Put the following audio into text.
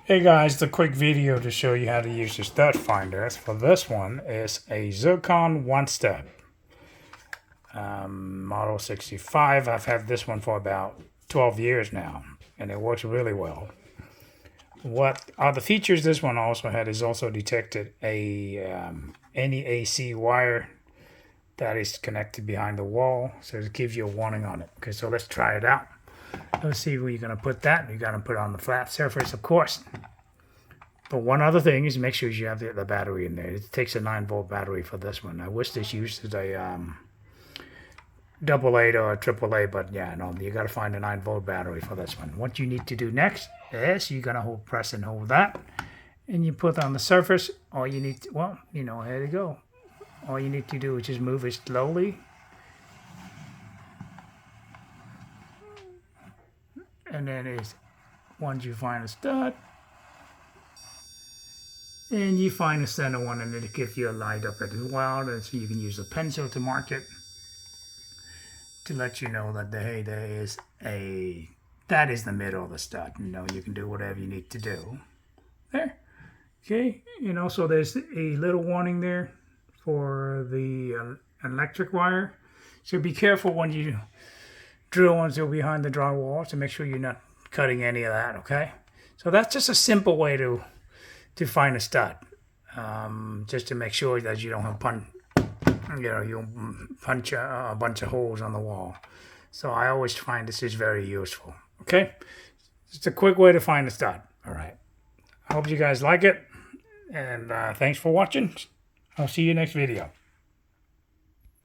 Hey guys, the quick video to show you how to use the stud finder. For this one is a Zircon one-step model 65. I've had this one for about 12 years now and it works really well. What are the features this one also had is also detected any AC wire that is connected behind the wall, so it gives you a warning on it. Okay, so let's try it out. Let's see where you're going to put that. You're going to put it on the flat surface, of course. But one other thing is make sure you have the battery in there. It takes a 9-volt battery for this one. I wish this uses a AA or a AAA, but yeah, no, you got to find a 9-volt battery for this one. What you need to do next is you're going to press and hold that, and you put on the surface. All you need to, well, you know, here you go. All you need to do is just move it slowly. And then is once you find a stud, and you find the center one, and it gives you a light up as well, and so you can use a pencil to mark it to let you know that hey, that is the middle of the stud. You know, you can do whatever you need to do there. Okay, and also there's a little warning there for the electric wire, so be careful when you drill until behind the drywall to make sure you're not cutting any of that. Okay, so that's just a simple way to find a stud, just to make sure that you don't have you punch a bunch of holes on the wall. So I always find this is very useful. Okay, it's a quick way to find a stud. All right, I hope you guys like it, and thanks for watching. I'll see you next video.